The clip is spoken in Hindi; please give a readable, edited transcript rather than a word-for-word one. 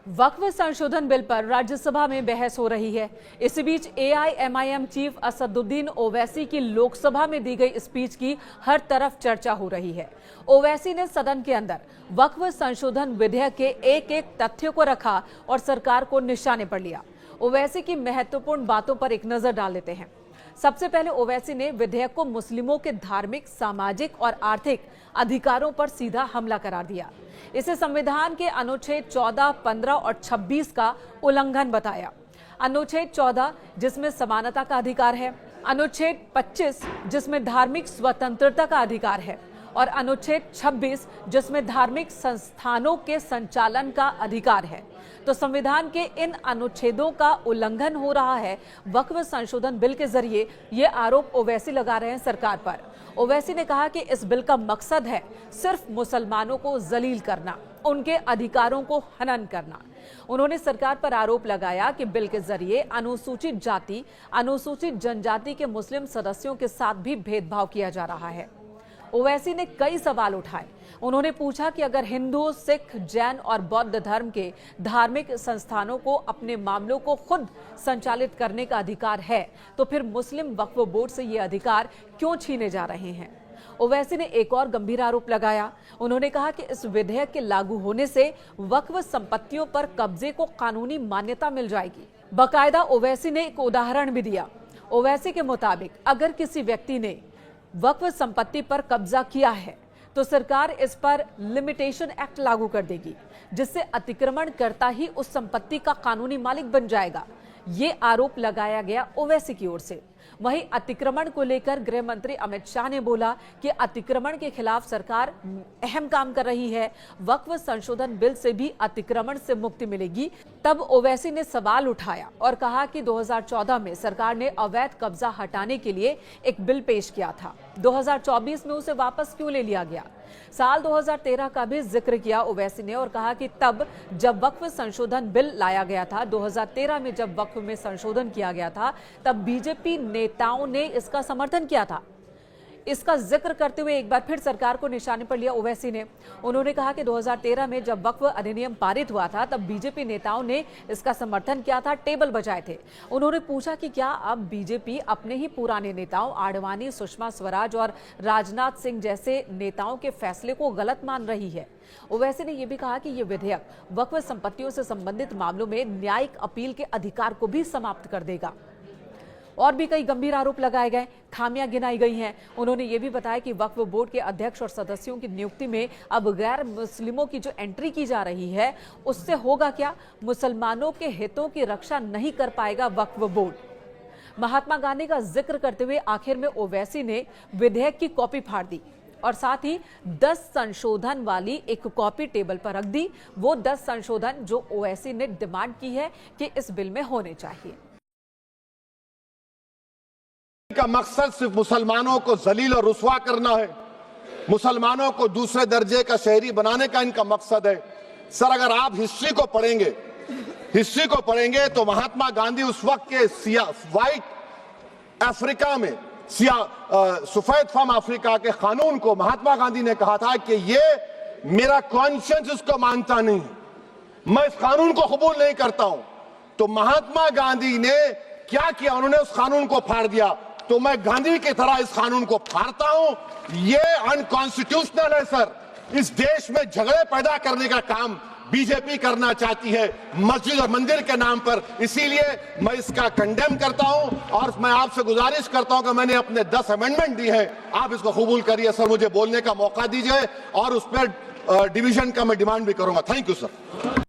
वक्फ संशोधन बिल पर राज्यसभा में बहस हो रही है। इस बीच एआईएमआईएम चीफ असदुद्दीन ओवैसी की लोकसभा में दी गई स्पीच की हर तरफ चर्चा हो रही है। ओवैसी ने सदन के अंदर वक्फ संशोधन विधेयक के एक एक तथ्य को रखा और सरकार को निशाने पर लिया। ओवैसी की महत्वपूर्ण बातों पर एक नजर डाल लेते हैं। सबसे पहले ओवैसी ने विधेयक को मुस्लिमों के धार्मिक, सामाजिक और आर्थिक अधिकारों पर सीधा हमला करार दिया। इसे संविधान के अनुच्छेद 14, 15 और 26 का उल्लंघन बताया। अनुच्छेद 14 जिसमें समानता का अधिकार है, अनुच्छेद 25 जिसमें धार्मिक स्वतंत्रता का अधिकार है और अनुच्छेद 26 जिसमें धार्मिक संस्थानों के संचालन का अधिकार है। तो संविधान के इन अनुच्छेदों का उल्लंघन हो रहा है। वक्फ संशोधन बिल के जरिए ये आरोप ओवैसी लगा रहे हैं सरकार पर। ओवैसी ने कहा कि इस बिल का मकसद है सिर्फ मुसलमानों को जलील करना, उनके अधिकारों को हनन करना। उन्होंने सरकार पर आरोप लगाया कि बिल के जरिए अनुसूचित जाति, अनुसूचित जनजाति के मुस्लिम सदस्यों के साथ भी भेदभाव किया जा रहा है। ओवैसी ने कई सवाल उठाए। उन्होंने पूछा कि अगर हिंदू, सिख, जैन और बौद्ध धर्म के धार्मिक संस्थानों को अपने मामलों को खुद संचालित करने का अधिकार है, तो फिर मुस्लिम वक्फ बोर्ड से ये अधिकार क्यों छीने जा रहे हैं। ओवैसी ने एक और गंभीर आरोप लगाया। उन्होंने कहा कि इस विधेयक के लागू होने से वक्फ संपत्तियों पर कब्जे को कानूनी मान्यता मिल जाएगी। बाकायदा ओवैसी ने एक उदाहरण भी दिया। ओवैसी के मुताबिक अगर किसी व्यक्ति ने वक्फ संपत्ति पर कब्जा किया है तो सरकार इस पर लिमिटेशन एक्ट लागू कर देगी, जिससे अतिक्रमण करता ही उस संपत्ति का कानूनी मालिक बन जाएगा। ये आरोप लगाया गया ओवैसी की ओर से। वहीं अतिक्रमण को लेकर गृह मंत्री अमित शाह ने बोला कि अतिक्रमण के खिलाफ सरकार अहम काम कर रही है। वक्फ संशोधन बिल से भी अतिक्रमण से मुक्ति मिलेगी। तब ओवैसी ने सवाल उठाया और कहा कि 2014 में सरकार ने अवैध कब्जा हटाने के लिए एक बिल पेश किया था। 2024 में उसे वापस क्यों ले लिया गया। साल 2013 का भी जिक्र किया ओवैसी ने और कहा कि तब जब वक्फ संशोधन बिल लाया गया था, 2013 में जब वक्फ में संशोधन किया गया था, तब बीजेपी नेताओं ने इसका समर्थन किया था। इसका जिक्र करते हुए एक बार फिर सरकार को निशाने पर लिया ओवैसी ने। उन्होंने कहा कि 2013 में जब वक्फ अधिनियम पारित हुआ था, तब बीजेपी नेताओं ने इसका समर्थन किया था, टेबल बजाए थे। उन्होंने पूछा कि क्या अब बीजेपी अपने ही पुराने नेताओं आडवाणी, सुषमा स्वराज और राजनाथ सिंह जैसे नेताओं के फैसले को गलत मान रही है। ओवैसी ने यह भी कहा कि यह विधेयक वक्फ संपत्तियों से संबंधित मामलों में न्यायिक अपील के अधिकार को भी समाप्त कर देगा। और भी कई गंभीर आरोप लगाए गए, खामियां गिनाई गई हैं। उन्होंने ये भी बताया कि वक्फ बोर्ड के अध्यक्ष और सदस्यों की नियुक्ति में अब गैर मुस्लिमों की जो एंट्री की जा रही है, उससे होगा क्या। मुसलमानों के हितों की रक्षा नहीं कर पाएगा वक्फ बोर्ड। महात्मा गांधी का जिक्र करते हुए आखिर में ओवैसी ने विधेयक की कॉपी फाड़ दी और साथ ही 10 संशोधन वाली एक कॉपी टेबल पर रख दी। वो 10 संशोधन जो ओवैसी ने डिमांड की है कि इस बिल में होने चाहिए। का मकसद सिर्फ मुसलमानों को जलील और रुस्वा करना है, मुसलमानों को दूसरे दर्जे का शहरी बनाने का इनका मकसद है। सर, अगर आप हिस्ट्री को पढ़ेंगे तो महात्मा गांधी उस वक्त के व्हाइट अफ्रीका में सफेद फम अफ्रीका के कानून को महात्मा गांधी ने कहा था कि ये मेरा कॉन्शियंस इसको मानता नहीं, मैं इस कानून को कबूल नहीं करता हूं। तो महात्मा गांधी ने क्या किया, उन्होंने उस कानून को फाड़ दिया। तो मैं गांधी की तरह इस कानून को फाड़ता हूं। ये अनकॉन्स्टिट्यूशनल है सर। इस देश में झगड़े पैदा करने का काम बीजेपी करना चाहती है मस्जिद और मंदिर के नाम पर। इसीलिए मैं इसका कंडेम करता हूं और मैं आपसे गुजारिश करता हूं कि मैंने अपने 10 अमेंडमेंट दी है, आप इसको कबूल करिए सर। मुझे बोलने का मौका दीजिए और उस पर डिवीजन का मैं डिमांड भी करूंगा। Thank you sir.